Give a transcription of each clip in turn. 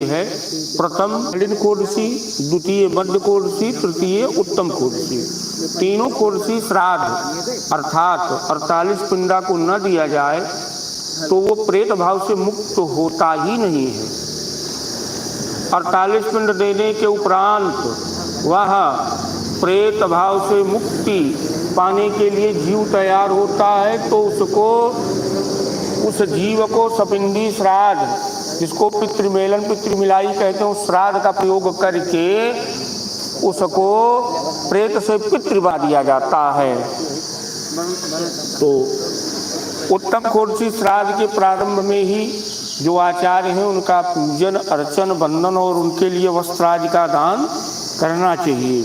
है प्रथम नलिन कोडसी, द्वितीय मध्य कोडसी, तृतीय उत्तम कोडसी। तीनों कोडसी श्राद्ध अर्थात 48 पिंडा को न दिया जाए तो वो प्रेत भाव से मुक्त होता ही नहीं है। 48 पिंड देने के उपरांत वह प्रेत भाव से मुक्ति पाने के लिए जीव तैयार होता है तो उसको, उस जीव को सपिंडी श्राद्ध, जिसको पितृमेलन पितृमिलाई कहते हैं, उस श्राद्ध का प्रयोग करके उसको प्रेत से पितृ बना दिया जाता है। तो उत्तम कोडसी श्राद्ध के प्रारंभ में ही जो आचार्य हैं उनका पूजन अर्चन बंधन और उनके लिए वस्त्रादि का दान करना चाहिए।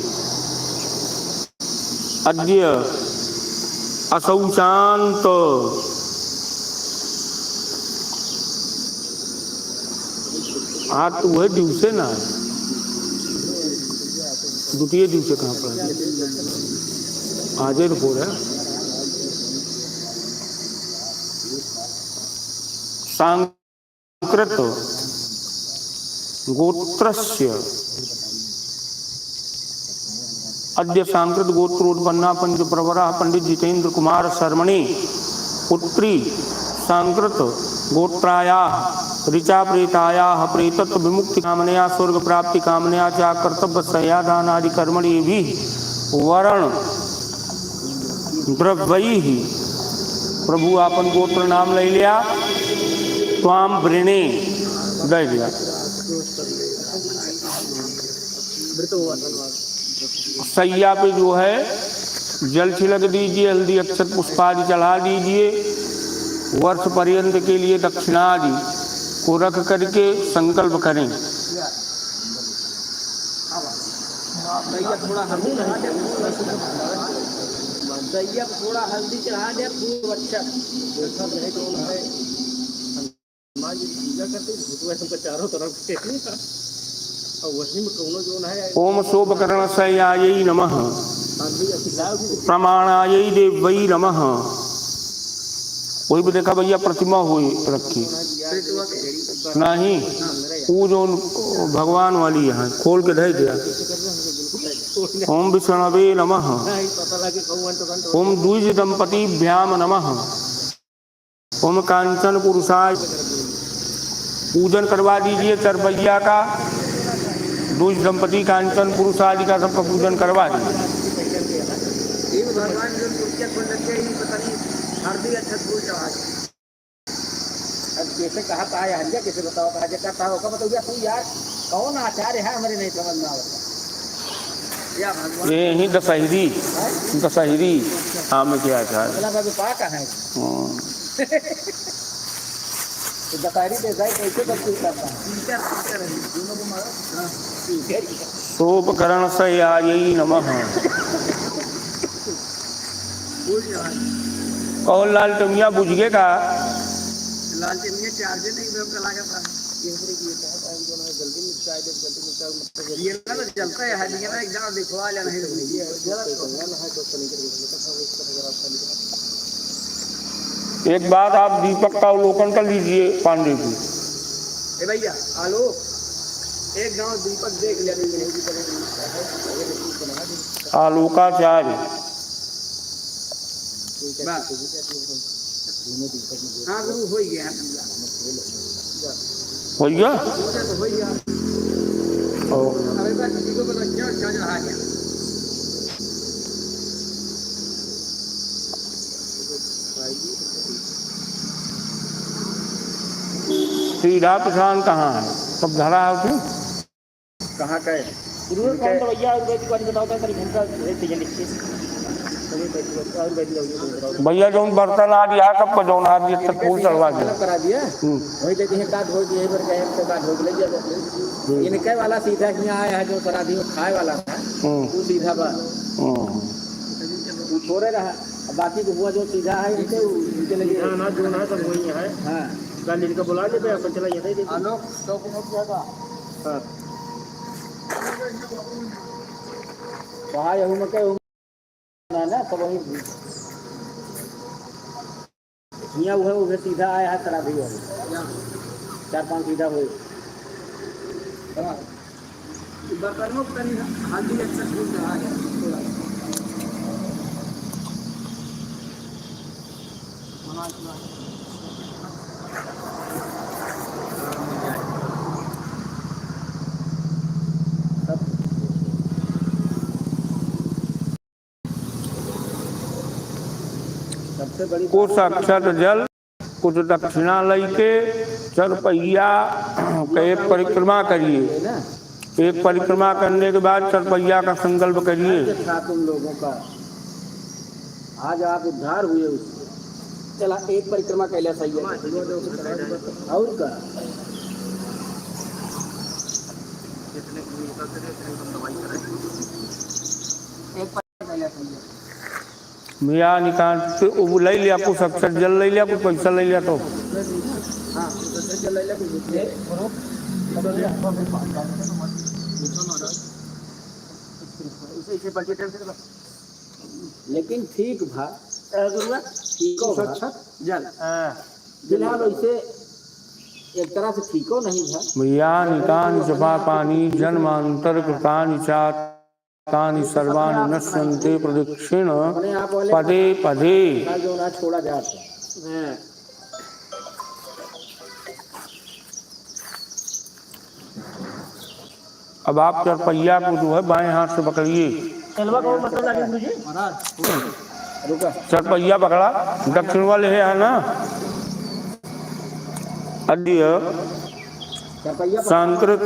अद्य अशौचांत आज तो वह दिवसे ना है, द्वितीय दिवसे कहाँ पर आज हो रहा है। सांकृत गोत्रस्य अद्य सांकृत गोत्रोत्पन्ना पंच प्रवरा पंडित जितेंद्र कुमार शर्मणि पुत्री सांकृत गोत्राया ऋचा प्रेताया प्रेतत्व विमुक्ति कामनया स्वर्ग प्राप्ति कामनया चा कर्तव्य संयादान आदि कर्मणि भी वर्ण द्रव्यई ही प्रभु आपन गोत्र नाम ले लिया, त्वाम वृणे दे दिया। सैया पे जो है जल छिड़क दीजिए, हल्दी अक्षत पुष्पादि चढ़ा दीजिए, वर्ष पर्यंत के लिए दक्षिणादि को रख करके संकल्प करें। थोड़ा हल्दी चढ़ा दे, चारों तरफ ओम शोभकर्ण सयायै नमः, प्रमाणायै देव्यै नमः। वही भी देखा भैया प्रतिमा हुई रखी नहीं, वो जो भगवान वाली है खोल के धै दिया। ओम विष्णवे नमः, ओम द्विज दंपतिभ्याम नमः, ओम कांचन पुरुषाय। पूजन करवा दीजिए चरपैया का, द्विज दंपति कांचन पुरुष आदि का सबका पूजन करवा दीजिए। कैसे कहा था हरिया, कैसे बताओ राजा का होगा बताओ तू यार, कौन आचार्य है हमारे नहीं समझ में आता। ये ही दशहरी दशहरी आम के आचार्य पाका है दशहरी कैसे करता है। शोभकर्ण सयायै नमः। कहो लाल टमिया बुझ गए का लाल टमिया चार्ज नहीं लगा था ये ना चलता है हल्दी ना एकदम दिखवा लेना है। एक बात आप दीपक का अवलोकन कर लीजिए पांडे जी। ए भैया आलोक, एक गांव दीपक देख लिया आलोकाचार्य। हाँ गुरु हो गया हो गया सीधा प्रशान कहाँ है, सब धरा है उसमें कहाँ का है भैया जो बर्तन आ दिया सबको जो आ दिया तक फूल चढ़वा करा दिया वही देखिए काट हो गई पर गए तो काट हो गई। इनके वाला सीधा यहाँ आया है जो सराधी में खाए वाला था वो सीधा बा छोड़े रहा, बाकी जो हुआ जो सीधा है इनके लगे ना जो ना सब वही है। हाँ गाली का बुला ले अपन चला ये आलोक तो हां वहां यहू में के ना सब वही यहाँ वो है सीधा आया है सराधी वाली 4-5 सीधा हुए बर्तन में पता नहीं हाथी अच्छा छूट रहा है सबसे बड़ी कुछ अक्षत जल कुछ दक्षिणा लई के चरपैया का एक परिक्रमा करिए। एक परिक्रमा करने के बाद चरपैया का संकल्प करिए। था तुम लोगों का आज आप उद्धार हुए उससे। चला एक परिक्रमा कैला सही है और का मिया निकाल ले लिया कुछ अक्षर जल ले लिया कुछ पैसा ले लिया तो लेकिन ठीक भा ठीक हो जल फिलहाल वैसे एक तरह से ठीक हो नहीं था। मिया निकान जपा पानी जन्मांतर कृतानि चात तानि सर्वाणि नश्यन्ते प्रदक्षिण पदे पदे। जो ना छोड़ा जाता अब आप चरपैया को जो है बाएं हाथ से पकड़िए। चरपैया पकड़ा दक्षिण वाले है ना। अद्य सांकृत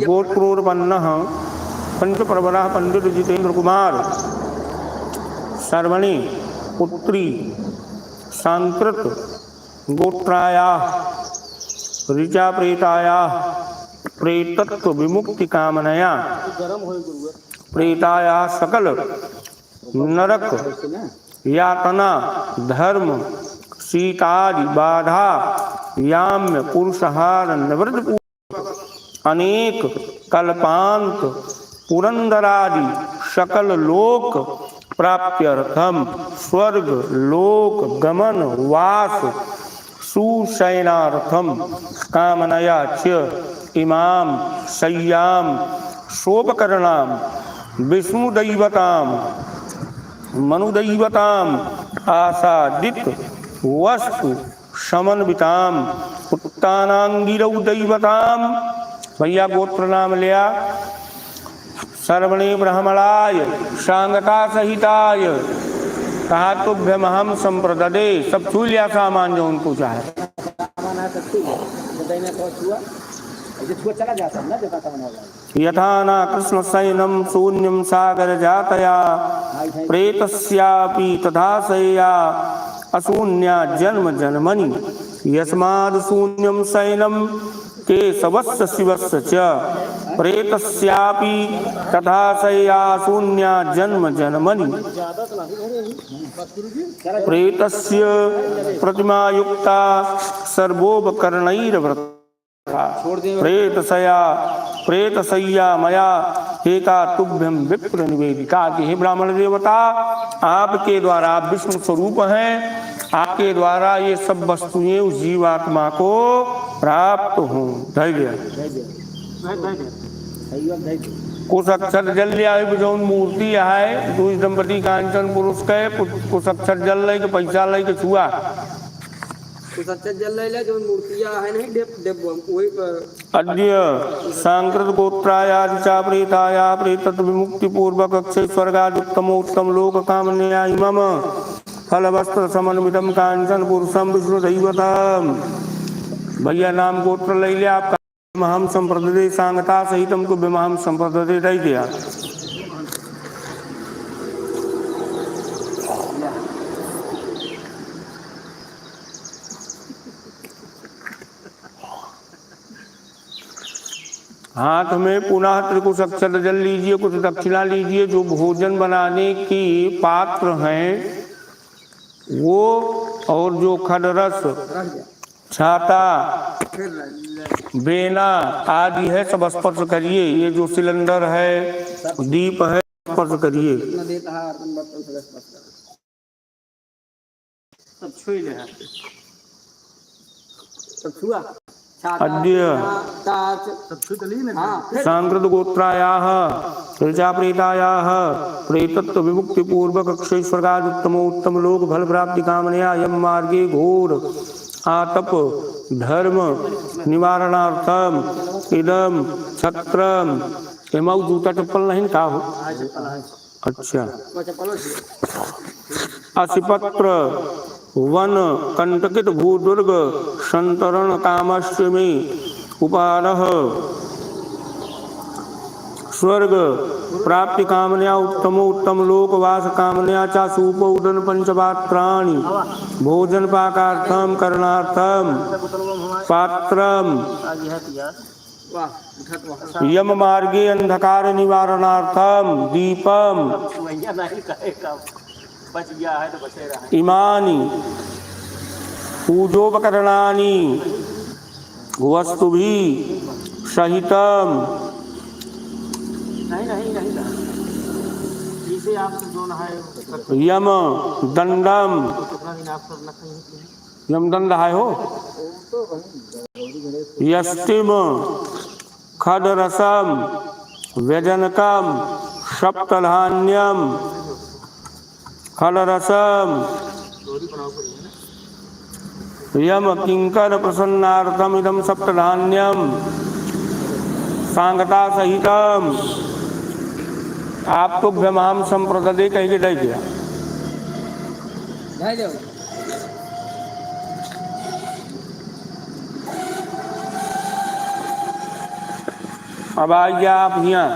गोत्रोर्पन्नः पंचप्रवरः पंडित जितेंद्र कुमार सर्वणी पुत्री सांकृत गोत्रायाः ऋचा प्रेतायाः प्रेतत्व विमुक्ति कामनया प्रेतायाः सकल नरक यातना धर्म सीतादि बाधा याम्य पुरुषहार निवृत्त अनेक कल्पांत पुरंदरादि सकल लोक प्राप्त्यर्थम स्वर्ग लोक गमन वास सुशयनार्थम कामनया च इमाम शय्याम शोभकरणाम विष्णुदैवताम मनुदैवताम आसादित वस्तु समन्विताम उत्तानांगिरौ दैवताम। भैया गोत्र नाम लिया। सर्वणे ब्रह्मणाय सांगता सहिताय कहा तुभ्यमहम संप्रददे। सब छू लिया सामान जो उनको चाहे। यथा न कृष्ण सैनम शून्यम सागर जातया प्रेतस्यापि तथा सया अशून्या जन्म जन्मनि यस्माद् शून्यम सैनम केशवस्य शिवस्य च प्रेतस्यापि तथा सया शून्या जन्म जन्मनि प्रेतस्य प्रतिमा युक्ता सर्वोपकरणैर्वृता प्रेतसया मया एका तुभ्यम विप्र निवेदिका। कि हे ब्राह्मण देवता आपके द्वारा आप विष्णु स्वरूप हैं। आपके द्वारा ये सब वस्तुएं उस जीवात्मा को प्राप्त हों। धैर्य कुछ अक्षर जल लिया जो मूर्ति है दू दंपति कांचन पुरुष के कुछ अक्षर जल ले के पैसा ले के छुआ अद्य सांकृत गोत्राया ऋचा प्रेताया प्रेतत्व विमुक्ति पूर्वक अक्षय स्वर्गादुत्तमोत्तम लोक कामनया इमम फलवस्त्र समन्वितम कांचन पुरुषम विष्णु दैवतम। भैया नाम गोत्र ले लिया आपका। महम संप्रददे सांगता सहितम को महम संप्रददे दे दिया। हाथ में पुनः त्रिकुश अक्षर जल लीजिए। कुछ दक्षिणा लीजिए। जो भोजन बनाने की पात्र हैं वो और जो खडरस छाता बेना आदि है सब स्पर्श करिए। ये जो सिलेंडर है दीप है स्पर्श करिए। सब छुआ अद्य सांकृत गोत्रायाः ऋचा प्रेतायाः प्रेतत्व विमुक्ति पूर्वक अक्षय स्वर्गादुत्तमोत्तम लोक फल प्राप्ति कामनया यम मार्गे घोर आतप धर्म निवारणार्थम इदम छत्रम एमऊ जूता चप्पल नहीं का हो। अच्छा असिपत्र वन कंटकित भूदुर्ग संतरण कामश्चमे उपारह स्वर्ग प्राप्ति कामनया उत्तमोत्तम लोकवास कामनया चा सूप उदन पंचपात्राणि भोजन पाकार्थम करणार्थम पात्रम यम मार्गे अंधकार निवारणार्थम दीपम इमानि पूजोपकरणानि वस्तुभिः सहितम यम दंडम यम दंड है हो यष्टिम खडरसम व्यजनकम सप्तधान्यम खडरसम यम किंकर प्रसन्नार्थम इदम सप्तधान्यम सांगता सहितम आप तो ब्रह्माम संप्रदे कह के दे दिया। अब आइए आप यहाँ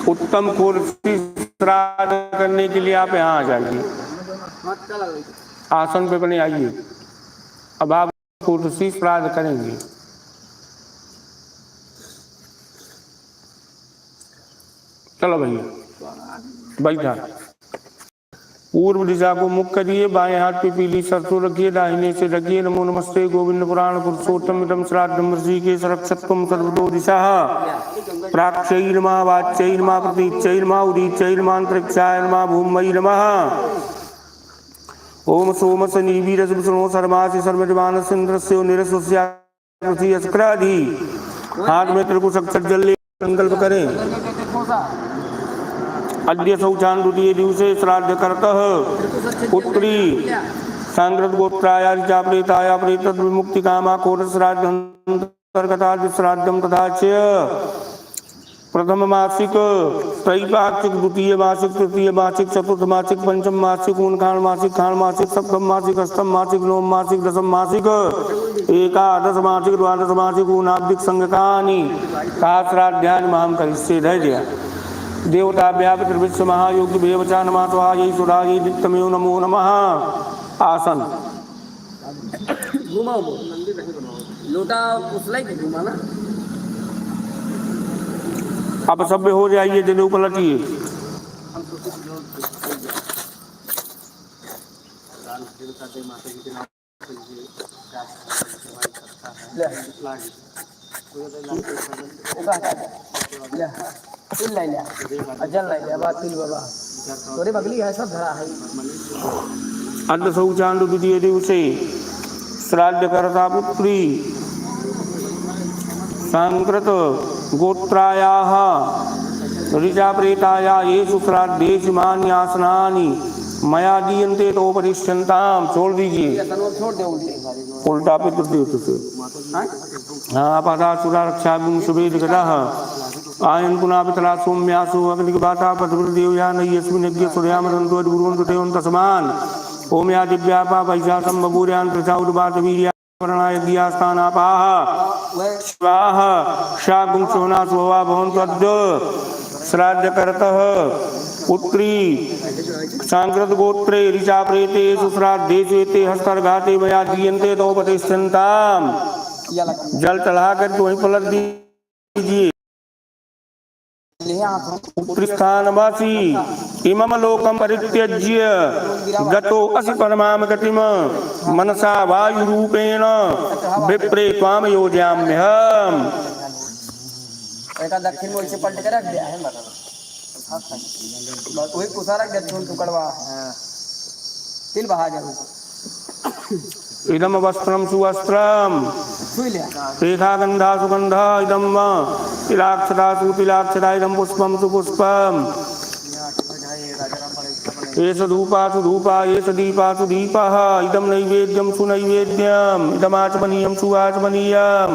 उत्तम कुर्सी श्राद्ध करने के लिए आप यहाँ आ जाइए, आसन पे बने आइए। अब आप कुर्सी श्राद्ध करेंगे। चलो भैया बैठा। पूर्व दिशा को मुख करिए, बाएं हाथ पे पीली सरसों रखिए, दाहिने से रखिए। नमो नमस्ते गोविंद पुराण पुरुषोत्तम इदं श्राद्धं ऋषिकेश रक्षत्वं सर्वतो दिशा प्राक्षैर्मा वाच्यैर्मा प्रतीच्यैर्मा उदीच्यैर्मा अंतरिक्षायर्मा भूमयै नमः। ओम सोम शनि वीर शुभो सर्वासि सर्वजमानस्य इंद्रस्य निरस्वस्य पृथ्वी अस्क्रादि। हाथ में त्रिकुश अक्षर जल ले संकल्प करें। अद्य शौचान द्वितीय दिवसे श्राद्ध करतः पुत्री सांकृत गोत्राया ऋचा प्रेताया प्रेतत्व विमुक्ति कामा कोट श्राद्ध अंतर्गता श्राद्धम तथा च प्रथम मासिक त्रैपाक्षिक द्वितीय मासिक तृतीय मासिक चतुर्थ मासिक पंचम मासिक ऊनखाण मासिक खाण मासिक सप्तम मासिक अष्टम मासिक नवम मासिक दशम मासिक एकादश मासिक द्वादश मासिक ऊनाब्दिक संगकानि सहस्राध्याय महाम करिष्ये धैर्य देवता व्यापित विश्व महायोगी भेवचा नमः स्वाहा यही सुधा यही दित्तमेव नमो नमः। आसन घुमाओ लोटा उसलाई घुमा ना। अब सभ्य हो जाइए, जनेऊ पलटिए। अंत शौचांड द्वितीय दिवसे श्राद्ध करता पुत्री सांकृत गोत्रायाः ऋचा प्रेताया येषु श्राद्धेषु मान्यासनानि मया दीयन्ते तो परिष्यन्ताम। छोड़ दीजिए, उल्टा पे तृतीय से हाँ पदा सुरा रक्षा शुभेद गतः आयन पुनः पितला सौम्यासु अग्निबाता पद्मदेव या नयस्मिन् यज्ञ सूर्याम रंतो गुरुवंत देवं तस्मान ओम या दिव्यापा वैशाखम बबूर्यान प्रचा उद्वात वीर्या प्रणाय दियास्तानापाः स्वाहा शागुं सोना सोवा भवन्तु अद्य श्राद्ध करतः पुत्री सांकृत गोत्रे ऋचा प्रेतेषु श्राद्धेषु एते हस्तर्घाते मया दीयन्ते तो प्रतिष्ठन्ताम। जल चढ़ाकर वहीं पलट दीजिए। पुत्रिस्थानवासी इमम लोकम परित्यज्य गतो असि परमाम गतिम मनसा वायु रूपेण विप्रे त्वाम योजयाम्यहम्। दक्षिण मोड़ से पलट के रख दिया है वही कुसा रख दिया, टुकड़वा तिल बहा जाए। इदम वस्त्रम सुवस्त्रम रेखा गंधा सुगंधा इदम तिलाक्षरा सुतिलाक्षरा इदम पुष्पम सुपुष्पम एष धूपा सुधूपा एष दीपा सुदीपः इदम नैवेद्यम सुनैवेद्यम इदमाचमनीयम सुआचमनीयम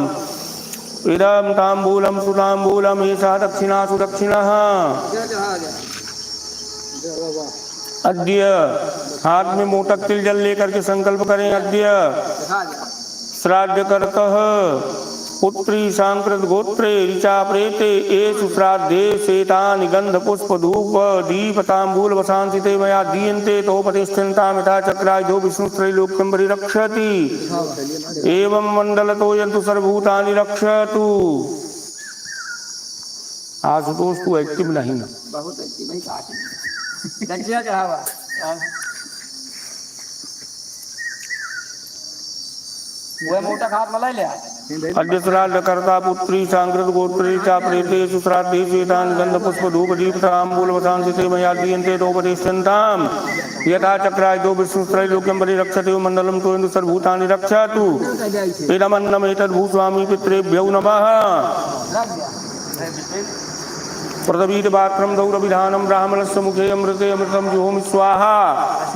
इदम तांबूलम सुतांबूलम एषा दक्षिणा सुदक्षिणः। अद्य हाथ में मोटक तिल जल लेकर के संकल्प करें। अद्य श्राद्ध करतः पुत्री सांकृत गोत्रे ऋचा प्रेते एषु श्राद्धे शेतानि गंध पुष्प धूप दीप तांबूल वसांसिते मया दीयन्ते तोपतिष्ठन्ताम् यथा चक्रायुधो विष्णुत्रैलोक्यं परिरक्षति एवं मंडलतो यन्तु सर्वभूतानि रक्षतु। आशुतोष तू एक्टिव नहीं ना, बहुत एक्टिव भाई। दक्षिणा चढ़ावा वो मोटा खात मलाई ले अद्य श्राद्ध कर्ता पुत्री सांकृत गोत्रे चा प्रेतेषु श्राद्धेषु एतानि गंध पुष्प धूप दीप तांबूल वसांसिते मया दीयन्ते तोपतिष्ठन्ताम् यथा चक्रायुधो विष्णुत्रैलोक्यं परिरक्षति मण्डलं तोयन्तु सर्वभूतानि रक्षतु इदमन्नमेतद्भूस्वामी पितृभ्यो नमः। प्रदवीत पात्रम दौरविधानम ब्राह्मणस्य मुखे अमृते अमृतम जुहोमि स्वाहा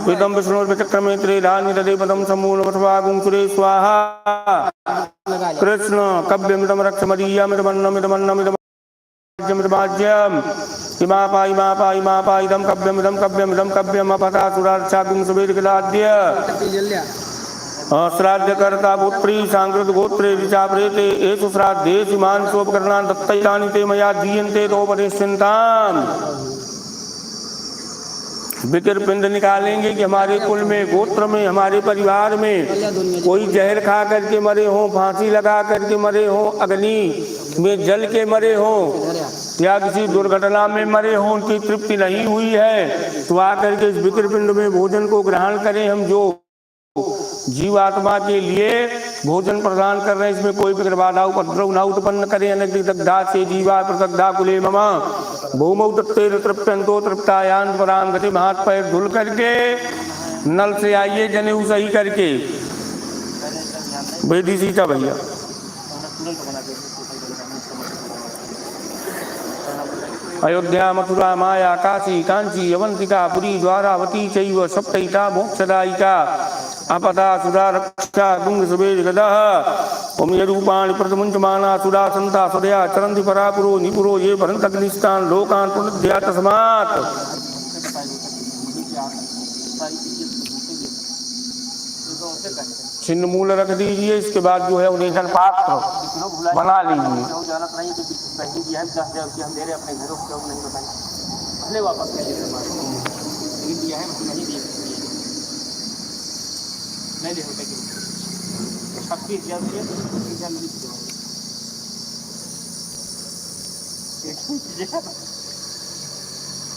वेदम विष्णुर्विचक्रमे त्रेधान्य ददे पदम समूलमथवा गुंसुरे स्वाहा। कृष्ण कव्यमिदं रक्षमदीयमिदमन्नमिदमन्नमिदं राज्यमिदमाज्यम इमापा इमापा इमापा इदं कव्यमिदं कव्यमिदं कव्यम अपतासुरार्चा गुंसुवेदकिलाद्य श्राद्ध कर्ता पुत्री सांकृत गोत्रे ऋचा प्रेते एषु श्राद्धेषु मानसोपकरणानि दत्तानि ते मया दीयन्ते तोपतिष्ठन्ताम्। विकिर पिंड निकालेंगे कि हमारे कुल में गोत्र में हमारे परिवार में कोई जहर खा करके मरे हों, फांसी लगा करके मरे हों, अग्नि में जल के मरे हों या किसी दुर्घटना में मरे हों, उनकी तृप्ति नहीं हुई है तो आकर के इस विकिर पिंड में भोजन को ग्रहण करें। हम जो जीवात्मा के लिए भोजन प्रदान कर रहे हैं इसमें कोई विघ्न बाधा उपद्रव न उत्पन्न करे। अनग्निदग्धा से जीवा प्रदग्धा कुले मम भूमौ तत्तेन तृप्यन्तो तृप्तायान पराम गति। हाथ पैर धुल करके नल से आइए जनेऊ सही करके बेदी सीता भैया। अयोध्या मथुरा माया काशी कांची अवंतिका पुरी द्वारावती चैव सप्तैता मोक्षदायिका अपदा सुरा रक्षा गुंग सुबेद गदः ओम यरूपाणि प्रथमुंचमाना सुरा संता सदया चरन्ति परापुरो निपुरो ये भरन्तग्निस्तान् लोकान् पुनद्या तस्मात्। छिन्न मूल रख दीजिए। इसके बाद जो है उन्हें जल पात्र बना लीजिए।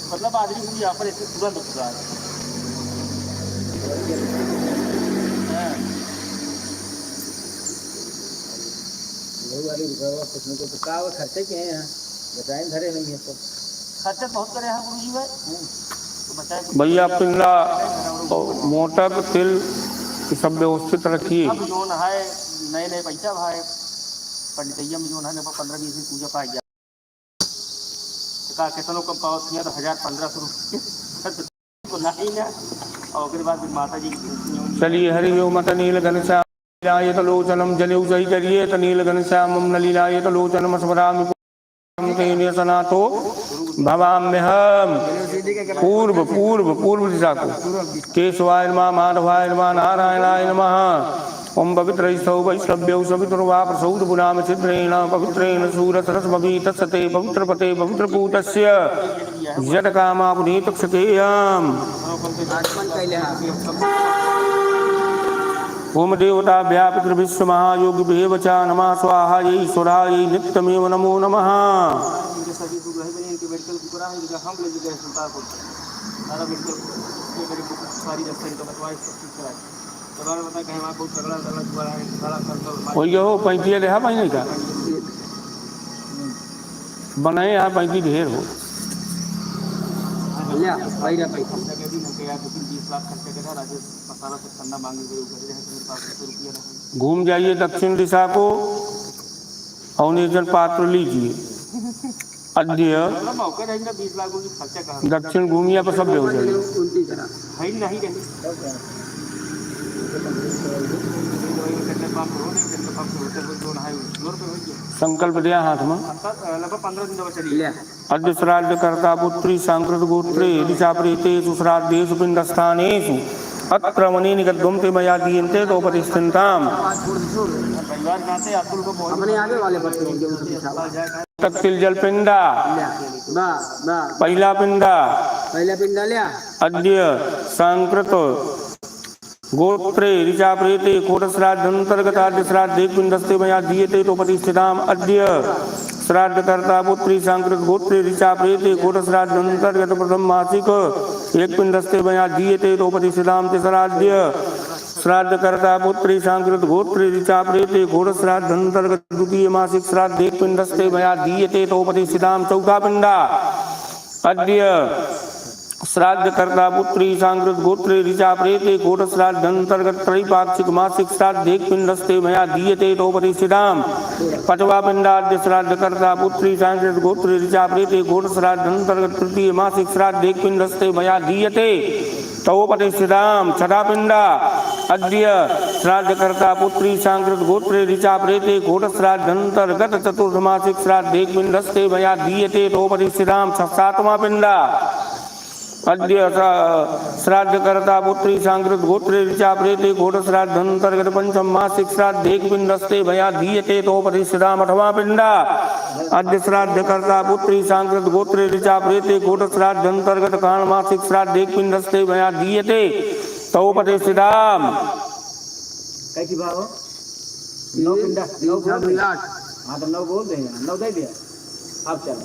मतलब आदमी को यहाँ पर ऐसे तुरंत उठा है। खर्चे के हैं बताए धरे नहीं है तो खर्चा बहुत करे हैं गुरु जी भाई। भैया पिंगला मोटक तिल सब व्यवस्थित रखिए। अब जोन है नए नए पैसा भाई पंडितैया में जोन है 15-20 पूजा पाई जा का कितनों कम पावत किया तो 1000-1500 रुपये को नहीं ना। और उसके बाद माता जी चलिए हरि ओम तनील घनश्याम लीलायत लोचनम जनेऊ सही करिए। तनील घनश्यामम नलीलायत लोचनम स्मरामि सनातो भवाम्यहम्। पूर्व पूर्व पूर्व दिशा को केशवाय नमः माधवाय नमः नारायणाय नमः। ओम पवित्रैस्तौ वैष्णव्यौ सवितुर्वा प्रसौत पुनाम छिद्रेण पवित्रेण सूरसरस्मभि तत्सते पवित्रपते पवित्रपूतस्य यत्कामा पुनीतक्षतेयम्। ओम देवताभ्यः पितृभ्यश्च महायोगिभ्यः च नमः स्वाहा ईश्वराय नित्यमेव नमो नमः। हो 35 रहा पाई नहीं का बनाए यहाँ 35 ढेर हो घूम जाइए दक्षिण दिशा को और निर्जल पात्र लीजिए। अद्य दक्षिण घूमिया पर सब हो जाइए। संकल्प दिया हाथ में। अद्य श्राद्ध कर्ता पुत्री सांकृत गोत्रे दिशा प्रेतेषु श्राद्धेषु पिंडस्थानेषु अत्र मणि निगद्धुम ते मया दीयन्ते तो प्रतिष्ठन्ताम। अपने आगे वाले पर तत्तिल जल पिंडा पहला पिंडा लिया। अद्य सांकृत गोत्रे ऋचा प्रेते कोट श्राद्ध अंतर्गत आद्य श्राद्ध एक पिंडस्ते मया दीयते तो प्रतिष्ठिताम। अद्य श्राद्ध कर्ता पुत्री सांकृत गोत्रे ऋचा प्रेते कोट श्राद्ध अंतर्गत प्रथम मासिक एक पिंडस्ते मया दीयते तो प्रतिष्ठिताम। तिसराद्य श्राद्ध कर्ता पुत्री सांकृत गोत्रे ऋचा प्रेते कोट श्राद्ध अंतर्गत द्वितीय मासिक श्राद्ध एक पिंडस्ते मया दीयते तो प्रतिष्ठिताम। चौथा पिंडा अद्य श्राद्ध कर्ता पुत्री सांकृत गोत्रे ऋचा प्रेते कोट श्राद्ध अंतर्गत त्रैपाक्षिक मासिक श्राद्ध एक पिंडस्ते मया दीयते तो प्रतिष्ठिताम। पांचवा पिंडाद्य श्राद्ध कर्ता पुत्री सांकृत गोत्रे ऋचा प्रेते कोट श्राद्ध अंतर्गत तृतीय मासिक श्राद्ध एक पिंडस्ते मया दीयते तो प्रतिष्ठिताम। छठा पिंडा अद्य श्राद्ध कर्ता पुत्री सांकृत गोत्रे ऋचा प्रेते कोट श्राद्ध अंतर्गत चतुर्थ मासिक श्राद्ध एक पिंडस्ते मया दीयते तो प्रतिष्ठिताम। सातवां पिंडा अद्य श्राद्ध कर्ता पुत्री सांकृत गोत्रे ऋचा प्रेते कोट श्राद्ध अंतर्गत पंचम मासिक श्राद्ध एक पिंडस्ते मया दीयते तो प्रतिष्ठिताम। आठवां पिंडा अद्य श्राद्ध कर्ता पुत्री सांकृत गोत्रे ऋचा प्रेते कोट श्राद्ध अंतर्गत काण मासिक श्राद्ध एक पिंडस्ते मया दीयते तो प्रतिष्ठिताम। कैसी बात हो? 9 पिंडा 9 हाँ तो 9 बोल देंगे, 9 दे दिया आप चलो।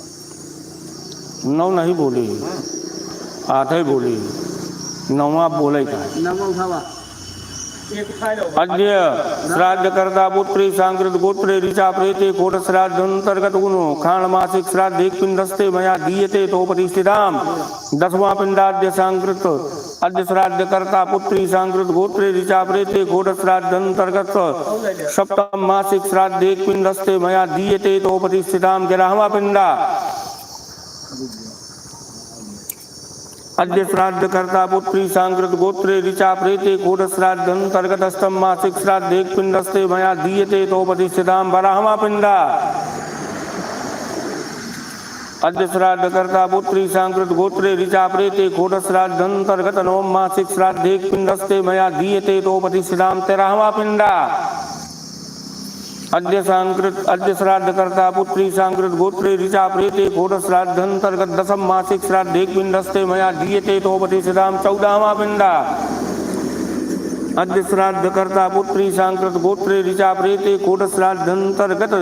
9 नहीं बोले, आधे बोले, 9वां बोले का। अद्य श्राद्ध कर्ता पुत्री सांकृत गोत्रे ऋचा प्रेते कोट श्राद्ध अंतर्गत खाण मासिक श्राद्ध एक पिंडस्ते मया दीयते तो प्रतिष्ठिताम। 10वां पिंडाद्य सांकृत अद्य श्राद्ध कर्ता पुत्री सांकृत गोत्रे ऋचा प्रेते कोट श्राद्ध अंतर्गत सप्तम मासिक श्राद्ध एक पिंडस्ते मया दीयते तो प्रतिष्ठिताम। 11वां पिंडा अद्य श्राद्ध कर्ता पुत्री सांकृत गोत्रे ऋचा प्रेते कोट श्राद्ध अंतर्गत अष्टम मासिक श्राद्ध एक पिंडस्ते मया दीयते तो प्रतिष्ठिताम। 12वां पिंडा अद्य श्राद्ध कर्ता पुत्री सांकृत गोत्रे ऋचा प्रेते कोट श्राद्ध अंतर्गत नवम मासिक श्राद्ध एक पिंडस्ते मया दीयते तो प्रतिष्ठिताम। 13वां पिंडा अद्य श्राद्ध कर्ता पुत्री सांकृत गोत्रे ऋचा प्रेते कोट श्राद्ध अंतर्गत दशम मासिक श्राद्ध एक पिंडस्ते मया दीयते तो प्रतिष्ठिताम। 14वां पिंडा अद्य श्राद्ध कर्ता पुत्री सांकृत गोत्रे ऋचा प्रेते कोट श्राद्ध अंतर्गत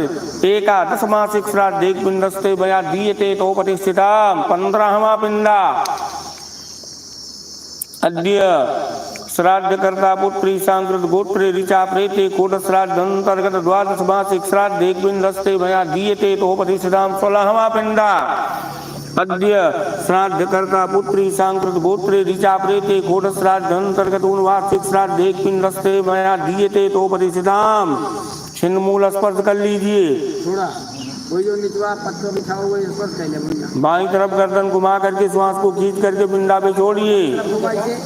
एकादश मासिक श्राद्ध एक पिंडस्ते मया दीयते तो प्रतिष्ठिताम। 15वां पिंडा अद्य श्राद्ध कर्ता पुत्री सांकृत गोत्रे ऋचा प्रेते कोट श्राद्ध अंतर्गत द्वादश मासिक श्राद्ध एक पिंडस्ते मया दीयते तो प्रतिष्ठिताम। 16वां पिंडा अद्य श्राद्ध कर्ता पुत्री सांकृत गोत्रे ऋचा प्रेते कोट श्राद्ध अंतर्गत वार्षिक श्राद्ध एक पिंडस्ते मया दीयते तो प्रतिष्ठिताम। छिन्न मूल स्पर्श कर लीजिए। थोड़ा वही जो निचवा पत्थर बिछा हुआ है स्पर्श कर ले। बाईं तरफ गर्दन घुमा करके श्वास को खींच करके पिंडा पे छोड़िए।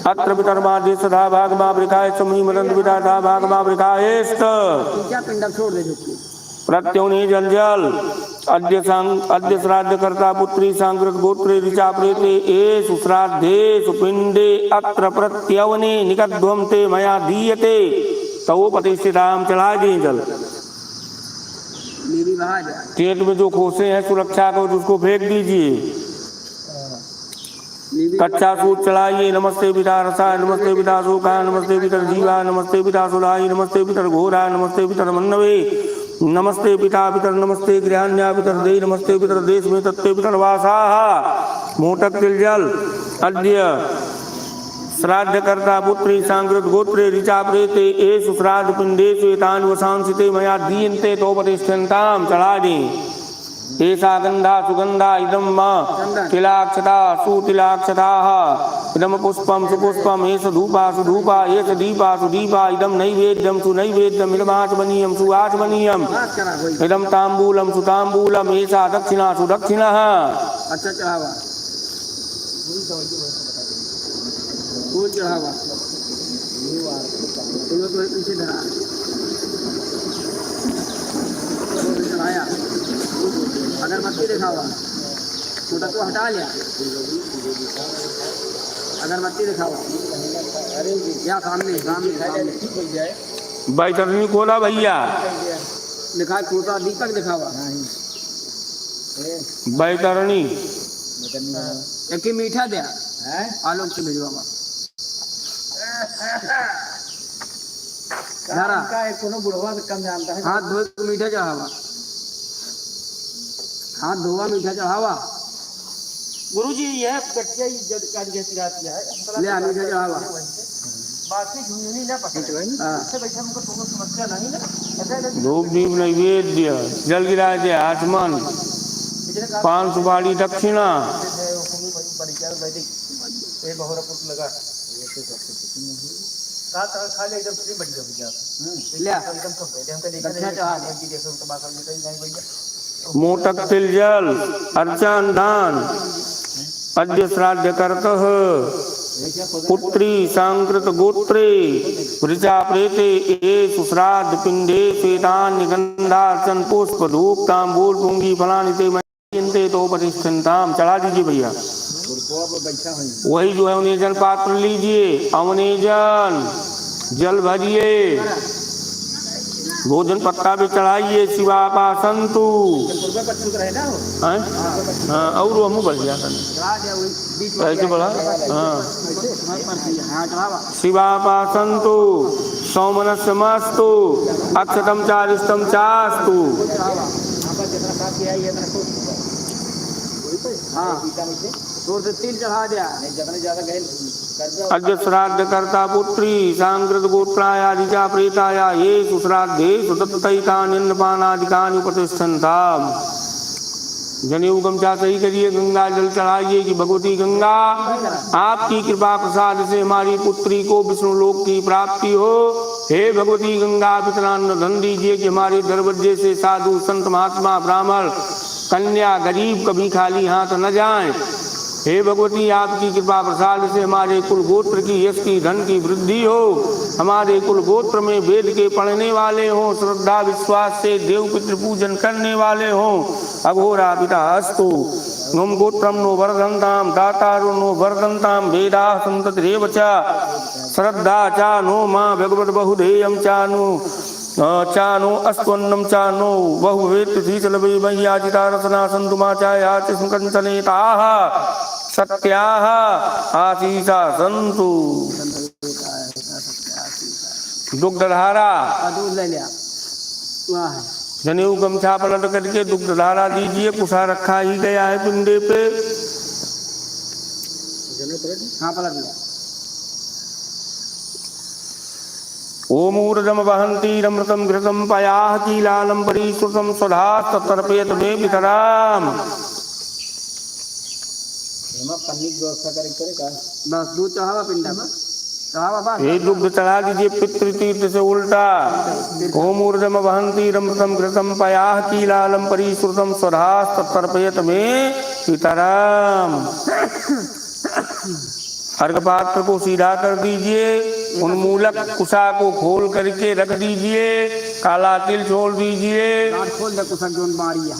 अत्र पितर मादे सदा भाग मा वृखाय समूह मदन विदा धा भाग मा वृखायस्त। क्या पिंडा छोड़ दे झुक प्रत्युनि जल जल अद्य श्राद्ध कर्ता पुत्री सांकृत गोत्रे ऋचा प्रेते एषु श्राद्धेषु पिंडे अत्र प्रत्यवने निगद्धुम ते मया दीयते तो प्रतिष्ठिताम। चढ़ा दिए जल। पेट में जो खोसे हैं सुरक्षा को उसको फेंक दीजिए। कच्चा सूत चढ़ाइए। नमस्ते पिता रसाय नमस्ते पिता शोकाय नमस्ते पितर जीवाय नमस्ते पिता सुलाय नमस्ते पितर घोराय नमस्ते पितर मन्नवे नमस्ते पिता पितर नमस्ते गृहान्या पितर दे नमस्ते पितर देश में तत्ते पितर वासाः। मोटक तिल जल। अद्य श्राद्ध कर्ता पुत्री सांकृत गोत्रे ऋचा प्रेते एषु श्राद्ध पिंडेषु एतानि वसांसिते मया दीयन्ते तो प्रतिष्ठन्ताम। चढ़ा दें। एषा गंधा सुगंधा इदं मा तिलाक्षता सुतिलाक्षताः इदम पुष्पम सुपुष्पम एष धूपा सुधूपा एष दीपा सुदीपा इदम नैवेद्यम सुनैवेद्यम इदम आचमनीयम सुआचमनीयम इदम तांबूलम सुतांबूलम एषा दक्षिणा सुदक्षिणः। अच्छा चढ़ावा फूल चढ़ावा फूलों को पीछे धरा चढ़ाया अगरबत्ती दिखावा छोटा को हटा लिया अगरबत्ती दिखावा या सामने सामने बैतरणी खोला भैया दिखा छोटा दीपक दिखावा बैतरणी एक मीठा दे आलोक से भिजवा कम जानता है हाथ धोए मीठा चढ़ावा हाथ धोवा मीठा चढ़ावा गुरुजी यह कटिया है ले मीठा चढ़ावा बाकी झुंझुनी ना पकड़े इससे बैठा हमको कोनो समस्या नहीं ना धूप दीप नैवेद्य जल गिरा दे आचमन पान सुपारी दक्षिणा लगा खा ले एकदम फ्री बढ़ गया ले एकदम तो मोटक तिल जल अर्चन दान अद्य श्राद्ध करतः पुत्री सांकृत गोत्रे ऋचा प्रेते येषु श्राद्ध पिंडे श्वेतान निगंधार्चन पुष्प धूप तांबूल पुंगी फलानि ते चिंते तो प्रतिष्ठिताम। चढ़ा दीजिए भैया वही जो है अवनेजन पात्र लीजिए अवनेजन जल भरिए भोजन पत्ता भी चढ़ाइए शिवापासंतु और हम बढ़ गया कैसे बढ़ा शिवापासंतु सौमनस्यमस्तु अक्षतम चारिष्टम चास्तु। अद्य श्राद्ध कर्ता पुत्री सांकृत गोत्रायादिचा प्रेताया येषु श्राद्धेषु दत्तैतान्यन्नपानादिकानि प्रतिष्ठन्ताम्। जनेऊ गमछा सही करिए गंगा जल चढ़ाइए कि भगवती गंगा आपकी कृपा प्रसाद से हमारी पुत्री को विष्णु लोक की प्राप्ति हो। हे भगवती गंगा पितरान्न धन दीजिए कि हमारे दरवाजे से साधु संत महात्मा ब्राह्मण कन्या गरीब कभी खाली हाथ न जाएं। हे भगवती आपकी कृपा प्रसाद से हमारे कुल गोत्र की यश की धन की वृद्धि हो। हमारे कुल गोत्र में वेद के पढ़ने वाले हों श्रद्धा विश्वास से देव पितृ पूजन करने वाले हों। अघोरा पिता अस्तु नुम गोत्रम नो वर्धन्ताम दातारो नो वर्धन्ताम वेदा संततिरेव च श्रद्धा चा नो मां भगवत बहुधेयं चानु चानो अस्वन्नम चानो बहुवेत धीचलवे मह्याजिता रसना संतुमा चायाति सुकंचनेताः सत्याः आशीषा संतु। दुग्धधारा जनेऊ गमछा पलट करके दुग्धधारा दीजिए। कुशा रखा ही गया है पिंडे पे। हाँ पलट दिया। ओम ऊर्जम वहंती रमृतम घृतम पयाह कीलालम परिश्रुतम स्वधास्त तर्पयत मे पितराम। दूध चढ़ावा पिंडा ये दुग्ध चढ़ा दीजिए पितृतीर्थ से उल्टा। ओम ऊर्जम वहंती रमृतम घृतम पयाह कीलालम परिश्रुतम स्वधास्त तर्पयत मे पितराम। अर्घ पात्र को सीधा कर दीजिए। उन्मूलक कुशा को खोल करके रख दीजिए। काला तिल छोड़ दीजिए। खोल दे कुशा जोन मारिया।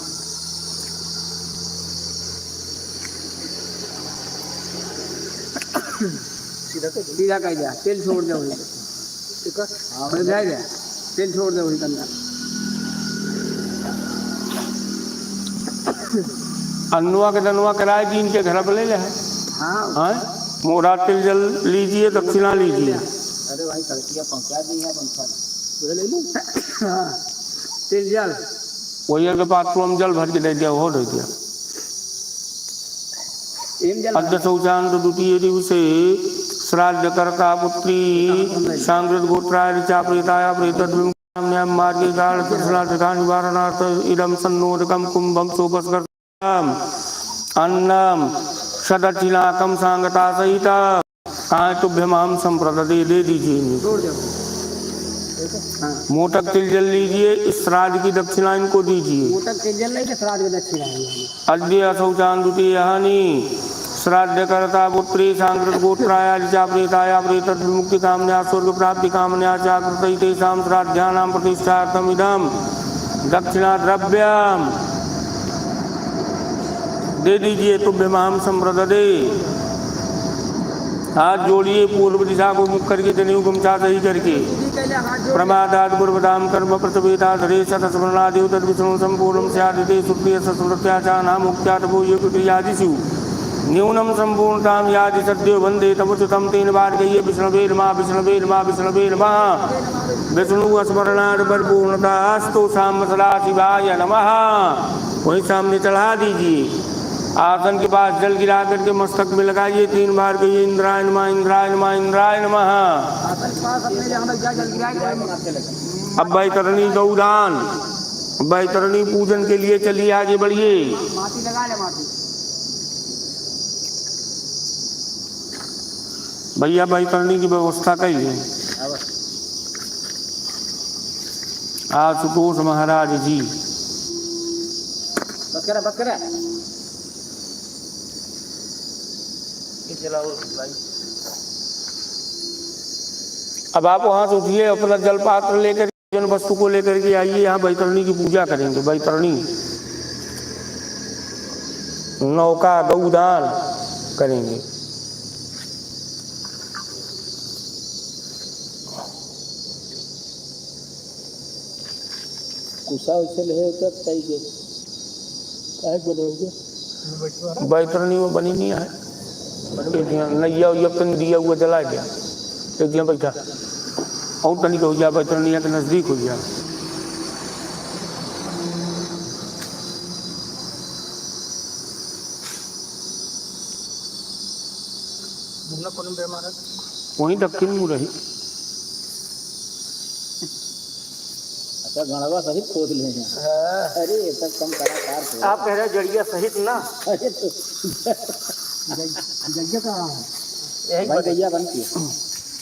सीधा कह दिया तेल छोड़ दे वही तेल छोड़ दे वही करना। अनुआ के दनुआ कराए कि इनके घर पर ले जाए। हाँ मोरा तिल जल लीजिए दक्षिणा लीजिए। अरे भाई कलकिया पहुंचा दी है तिल जल वही के पात्र हम जल भर के दे दिया वो दे दिया। अद्य शौचांत द्वितीय दिवसे श्राद्ध कर्ता पुत्री सांकृत गोत्राय ऋचा प्रेताया प्रेतद्विम मार्गे गाढ़ श्राद्धा निवारणार्थ इदम सन्नोदकम कुंभम सोपस्कर्तम अन्नम सदक्षिणाकम सांगता सहित कहा तुभ्यमाम संप्रदे दे दीजिए। मोटक तिल जल लीजिए, श्राद्ध की दक्षिणा इनको दीजिए। मोटक तिल जल नहीं श्राद्ध की दक्षिणा अद्य असौ चांदुती हानि श्राद्ध करता पुत्री सांकृत गोत्राया ऋचा प्रेताया प्रेत मुक्ति कामन्या स्वर्ग प्राप्ति कामन्या चाकृत तेषां श्राद्धानां प्रतिष्ठार्थम इदम दक्षिणा द्रव्यम दे दीजिए। तुभ्यमाम संप्रदे। हाथ जोड़िए पूर्व दिशा को मुख करके जनेऊ गमछा सही करके प्रमादाद पूर्वदाम कर्म प्रतिवेदाद रेशत स्मरणादेव तद विष्णु संपूर्णम स्यादिते सुप्रिय सस्मृत्याचा नाम मुक्त्यातभो योगियादिषु न्यूनम संपूर्णताम यादि सद्यो वंदे तमुचितम 3 बार कहिए विष्णुवे नमः विष्णुवे नमः विष्णुवे नमः। विष्णु स्मरणार्थ परिपूर्णता अस्तु शाम सदाशिवाय नमः। वहीं सामने चढ़ा दीजिए। आसन के पास जल गिरा करके मस्तक में लगाइए 3 बार कहिए इंद्राय नमः इंद्राय नमः इंद्राय नमः। अब बैतरणी गौदान बैतरणी पूजन के लिए चलिए आगे बढ़िए। भैया बैतरणी की व्यवस्था करिए। आशुतोष महाराज जी बकरा अब आप वहां से उठिए, अपना जल पात्र लेकर जन वस्तु को लेकर के आइए। यहाँ बैतरणी की पूजा करेंगे। बैतरणी नौका गौदान करेंगे। बैतरणी वो बनी नहीं है। नैया दिया हुआ जला गया एक दिन बैठा और तनिक हो गया। बैतरणी के नजदीक हो गया। वहीं दक्षिण में रही। गणवा सहित खोद ले। अरे तब कम कलाकार आप कह रहे जड़िया सहित ना। अरे तो जड़िया कहाँ है? यही गैया बनती है।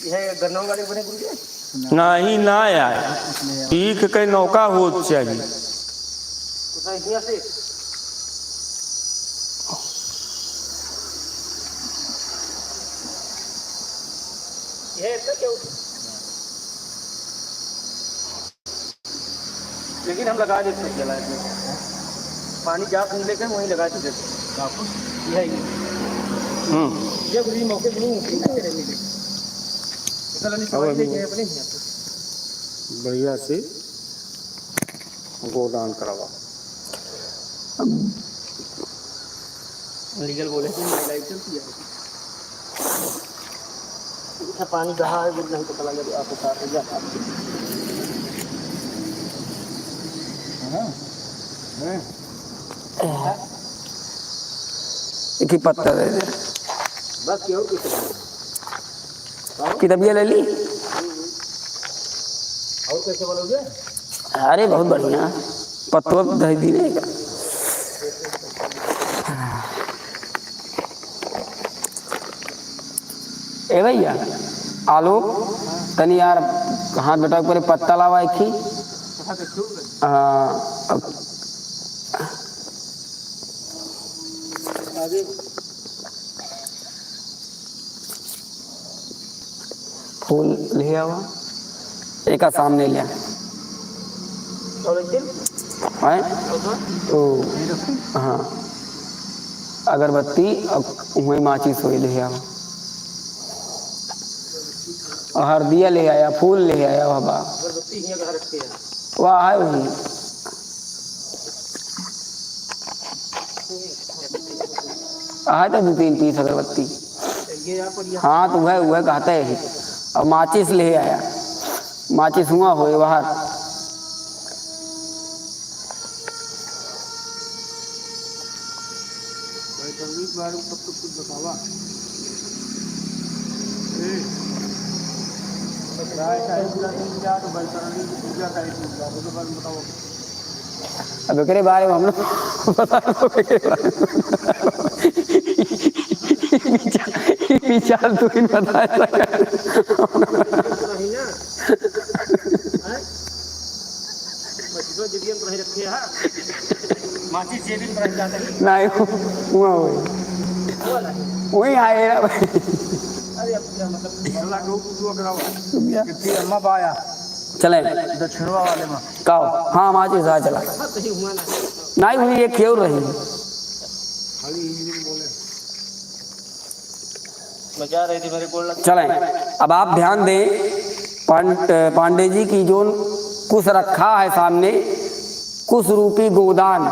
यह गन्नों वाले बने गुरु नहीं ना यार ठीक के नौका हो चाहिए। लेकिन हम लगा देते हैं जला पानी जा सुन लेकर वहीं लगा देते ये मौके बढ़िया से गोदान करवा। लीगल बोले चलती है। पानी कहाँ है नहीं पता लगा आपको एक ही पत्ता दे दे बस। क्यों की तबियत ले ली। और कैसे बोलोगे? अरे बहुत बढ़िया पत्तों दही दी रहेगा। ए भैया आलोक तनी यार हाथ बेटा पर पत्ता लावा एक ही। फूल ले आवा एक सामने लिया तो हाँ अगरबत्ती वही माचिस वही ले आवा। हरदिया ले आया फूल ले आया बाबा वाह है वही। आया तो 2-3 पीस अगरबत्ती। हाँ तो वह कहता है। और माचिस ले आया माचिस हुआ हो बाहर। अब के बारे में हम लोग बता विचार तू ही बताया नहीं ना बच्चों जगह पर रखे हां माची जेबी पर जाता है नहीं हुआ वही आए अरे अब क्या मतलब अल्लाह को तू कराओ कितनी अम्मा पाया चले दक्षिणवा वाले में काओ हाँ माची जा चला सही हुआ ना नहीं हुई ये क्यों रही मजा आ रही थी मेरे को चलें अब आप ध्यान दें पांडे जी की जो कुछ रखा है सामने कुछ रूपी गोदान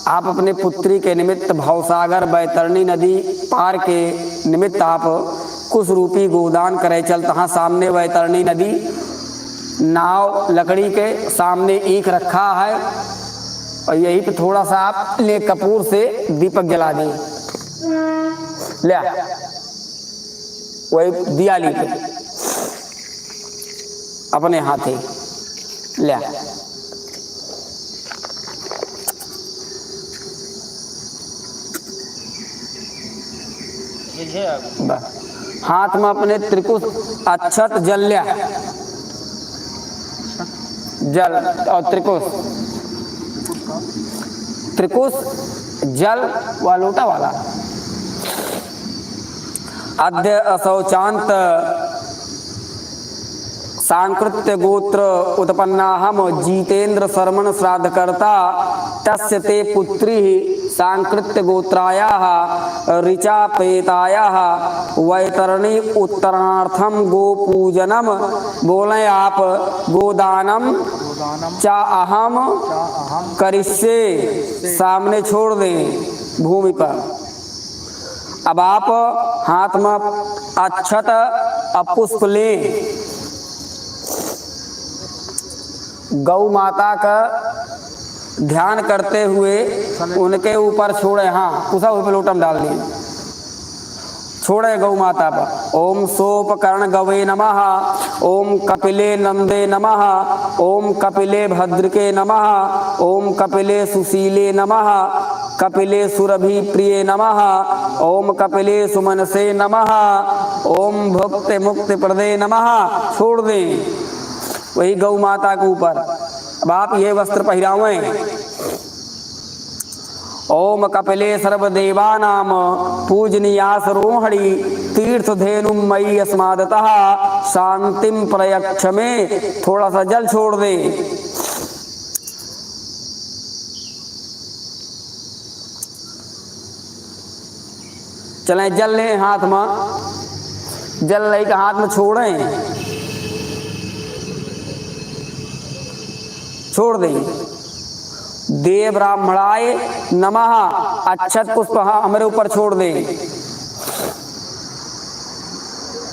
आप अपने पुत्री के निमित्त भवसागर बैतरणी नदी पार के निमित्त आप कुछ रूपी गोदान करे चल तहाँ सामने बैतरणी नदी नाव लकड़ी के सामने ईख रखा है और यही पे थोड़ा सा आप ले कपूर से दीपक जला दें ले वही दिया ली पे अपने हाथे ले हाथ में अपने त्रिकुश अक्षत जल लिया जल और त्रिकुश जल व लोटा वाला अद्य असौचांत सांकृत्य गोत्र उत्पन्नाहम जितेन्द्र शर्मण श्राद्धकर्ता तस्य ते पुत्री सांकृत्य गोत्रायाः ऋचा पेतायाः वैतरणी उत्तरार्थम गोपूजनम बोले आप गोदानम चा अहम करिष्ये सामने छोड़ दें भूमि पर। अब आप हाथ में अक्षत पुष्प लें गौ माता का ध्यान करते हुए उनके ऊपर छोड़े हाँ कुसा ऊपर लोटम डाल दिए छोड़े गौ माता पर। ओम सोपकर्ण गवे नमः ओम कपिले नंदे नमः ओम कपिले भद्रके नमः ओम कपिले सुशीले नमः कपिले सुरभि प्रिय नमः ओम कपिले सुमनसे नमः ओम भक्ति मुक्ति प्रदे नमः छोड़ दें वही गौ माता के ऊपर। अब आप ये वस्त्र पहरावें ओम कपिले सर्वदेवानाम पूजनीयास रोहणी तीर्थ धेनुम मयि अस्मादतः शांतिम प्रयक्ष में थोड़ा सा जल छोड़ दे। चलें जल लें हाथ में जल ले के हाथ में छोड़ें छोड़ दें। देव ब्राह्मणाय नमः अक्षत पुष्प हमारे ऊपर छोड़ दें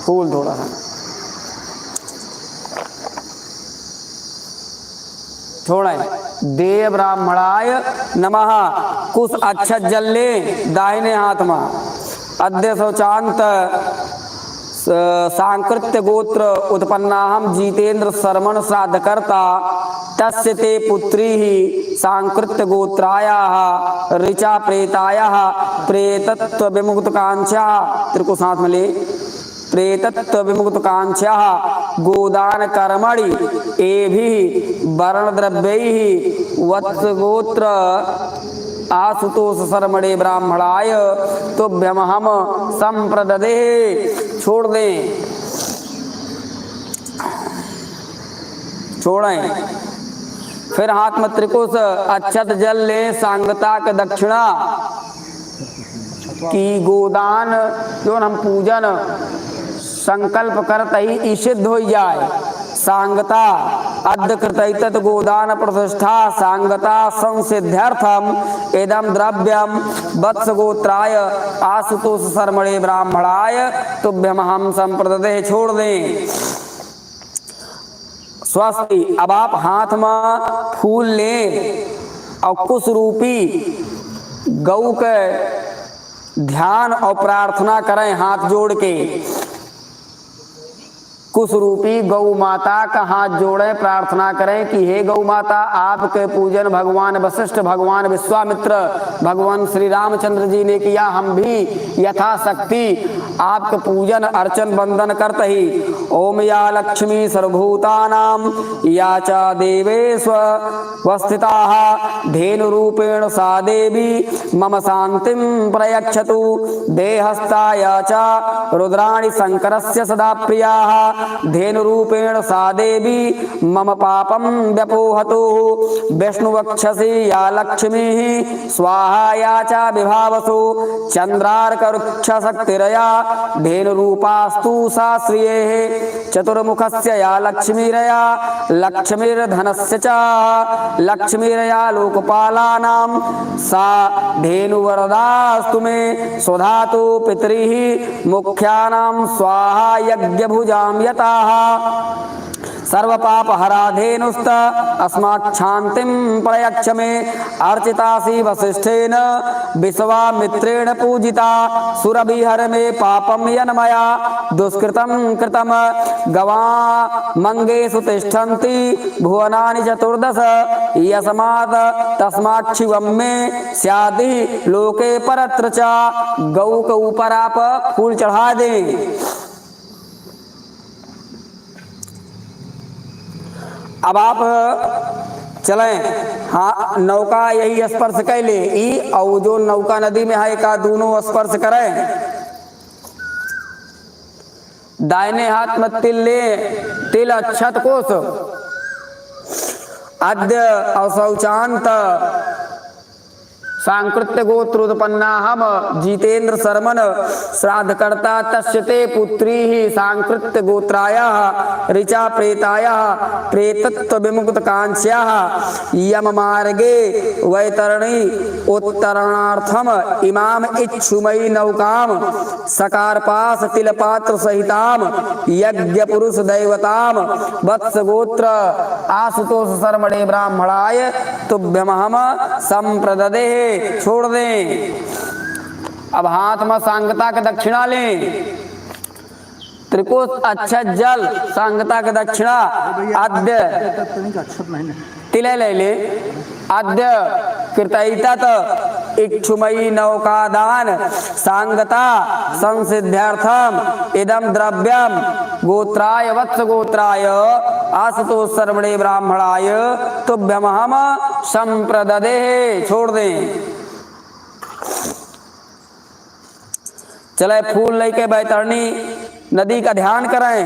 फूल थोड़ा सा छोड़ें। देव ब्राह्मणाय नमः कुछ अक्षत जल ले दाहिने हाथ में अद्य शौचांत सांकृत्य गोत्र उत्पन्नाहम जितेन्द्र शर्मण श्राद्धकर्ता तस्य ते पुत्री ही सांकृत्य गोत्रायाः ऋचा प्रेतायाः प्रेतत्व विमुक्त कांक्षा तेरे को साथ में ले प्रेतत्व विमुक्त कांक्षा गोदान कर्मणि एभि वर्ण द्रव्यैः वत्स गोत्र आशुतोष शर्मणे ब्राह्मणाय तुभ्यमहम संप्रददे छोड़ दें छोड़ें। फिर हाथ में त्रिकुश अक्षत जल ले सांगता के दक्षिणा की गोदान जो हम पूजन संकल्प करते ही सिद्ध हो जाए। सांगता अद्य कृतैतत गोदान प्रतिष्ठा सांगता संसिद्ध्यर्थम एदम द्रव्यम वत्स गोत्राय आशुतोष शर्मणे ब्राह्मणाय तुभ्यम हम संप्रददे छोड़ दें। स्वस्ति। अब आप हाथ में फूल लें और कुछ रूपी गौ के ध्यान और प्रार्थना करें हाथ जोड़ के कुश रूपी गौ माता का हाथ जोड़े, प्रार्थना करें कि हे गौ माता, आपके पूजन भगवान वशिष्ठ, भगवान विश्वामित्र, भगवान श्री रामचंद्र जी ने किया, हम भी यथाशक्ति आपके पूजन अर्चन वंदन करते ही। ओम या लक्ष्मी सर्वभूतानां या च देवेष्वस्थिताः धेनु रूपेण सा देवी मम शांतिं प्रयच्छतु। देहस्ताय च रुद्राणि शंकरस्य सदा प्रियाः धेनुरूपेण सा देवी मम पापं व्यपोहतु। विष्णुवक्षसि या लक्ष्मीः स्वाहा या च विभावसु। चंद्रार्कवृक्षशक्तिरया धेनुरूपास्तु सा श्रियेः। चतुर्मुखस्य या लक्ष्मीरया लक्ष्मीर्धनस्य च लक्ष्मीरया लोकपालानां सा धेनुवरदास्तु मे। स्वधातु पितरिः मुख्यानां स्वाहा यज्ञभुजां यताः। सर्वपापहरा धेनुस्त अस्माक्षान्तिं प्रयच्छ मे। अर्चितासि वसिष्ठेन विश्वामित्रेण पूजिता। सुरभिहर मे पापं यन्मया दुष्कृतं कृतं। गवामङ्गेषु तिष्ठन्ति भुवनानि चतुर्दश। यस्मात् तस्मात् शिवं मे स्यादि लोके परत्र च। गौ के ऊपर आप फूल चढ़ा दें। अब आप चलें, हाँ नौका यही स्पर्श कैले ई और जो नौका नदी में है का दोनों स्पर्श करें। दाहिने हाथ में तिल ले, तिल अक्षत कोश अद्य और शौचांत सांकृत्य गोत्रोत्पन्नाहम जितेन्द्र शर्मन श्राद्धकर्ता तस्यते पुत्री ही सांकृत्य गोत्रायाः ऋचा प्रेतायाः प्रेतत्व विमुक्त कांस्याः यम मार्गे वैतरणी उत्तरणार्थम इमाम इच्छुमयी नौकाम सकारपास तिलपात्र सहिताम यज्ञ पुरुष दैवताम वत्स गोत्र आशुतोष शर्मणे ब्राह्मणाय तुभ्यमहम संप्रददे। छोड़ दें। अब हाथ में सांगता के दक्षिणा लें। त्रिकोश अक्षत जल सांगता के दक्षिणा आद्य तिले ले ले। आद्य कृतैतत इक्षुमयी नौकादान सांगता संसिद्ध्यर्थम इदम द्रव्यम गोत्राय वत्स गोत्राय आशुतोष सर्वणे ब्राह्मणाय तुभ्यमहम संप्रददे। छोड़ दें। चले फूल लेके बैतरणी नदी का ध्यान करें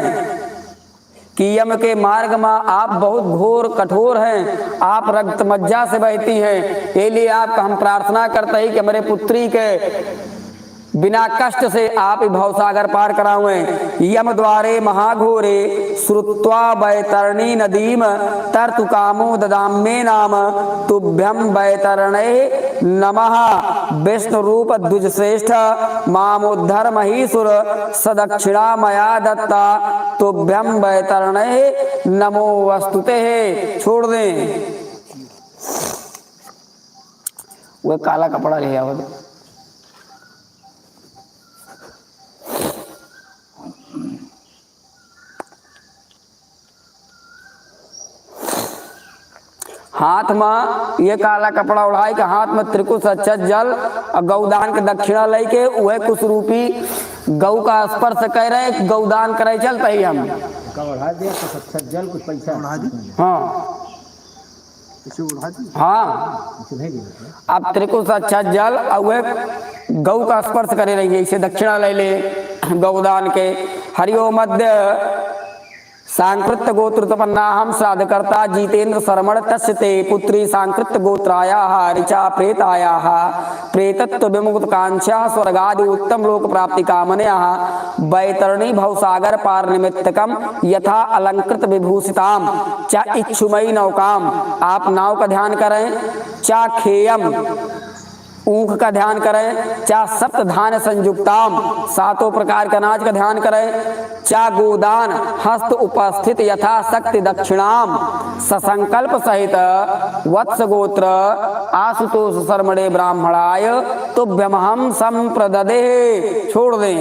कि यम के मार्ग में आप बहुत घोर कठोर हैं, आप रक्त मज्जा से बहती हैं। ये लिए आपका हम प्रार्थना करते हैं कि मेरे पुत्री के बिना कष्ट से आप भवसागर पार करावें। यम द्वारे महाघोरे श्रुत्वा बैतरणी नदीम तर्तुकामो ददाम्ये नाम तुभ्यं बैतरणे नमः। विष्णु रूप द्विज श्रेष्ठ मामोद्धर महीसुर सदक्षिणा मया दत्ता तुभ्यं बैतरणे नमो वस्तुते। छोड़ दें। वो काला कपड़ा ले आओ। हाथ में ये काला कपड़ा उड़ाई के हाथ में त्रिकुश अक्षत जल और गौदान के दक्षिणा लेके वह कुछ रूपी गौ का स्पर्श कर रहे गौदान करे चलते ही हम जल कुछ पैसा हाँ हाँ। अब त्रिकुश अक्षत जल और वह गौ का स्पर्श करे रहिए। इसे दक्षिणा ले ले गौदान के। हरिओ मध्य सांकृत्य गोत्रोत्पन्नाहम श्राद्धकर्ता जितेन्द्र शर्मण तस्यते पुत्री सांकृत्य गोत्रायाः ऋचा प्रेतायाः प्रेतत्व विमुक्त कांक्षा स्वर्गादि उत्तम लोक प्राप्ति कामनयाः बैतरणी भवसागर पार निमित्तकम यथा अलंकृत विभूषिताम चा इच्छुमयी नौकाम। आप नाव का ध्यान करें। चा खेयम ऊख का ध्यान करें। चा सप्त धान संयुक्ताम सातों प्रकार का अनाज का ध्यान करें। चा गोदान हस्त उपस्थित यथा शक्ति दक्षिणाम ससंकल्प सहित वत्स गोत्र आशुतोष शर्मणे ब्राह्मणाय तुभ्यमहम संप्रददे। छोड़ दें।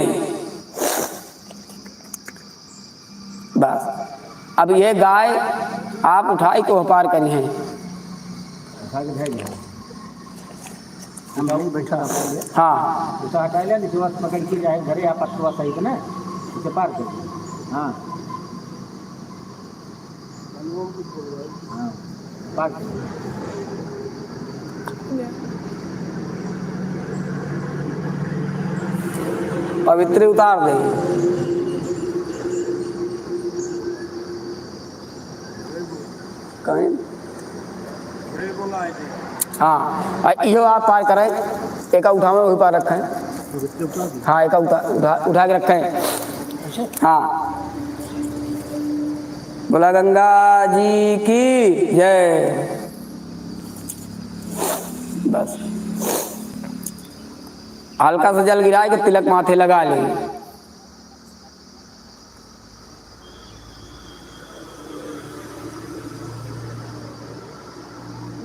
अब ये गाय आप उठाई को पार करी हैं। हाँ उसे हटा लिया नहीं सुबह पकड़ के जाए घरे आप सुबह सही ना उसे पार कर। हाँ हाँ पार पवित्र उतार दे। कहीं हाँ इहो आप पार करें। एक उठावे वही पार रखें। हाँ एक उठा के रखें। हाँ बोला गंगा जी की जय। बस हल्का सा जल गिराए के तिलक माथे लगा ले।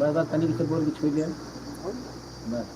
बस तनिक से बोल के छू लिया बस।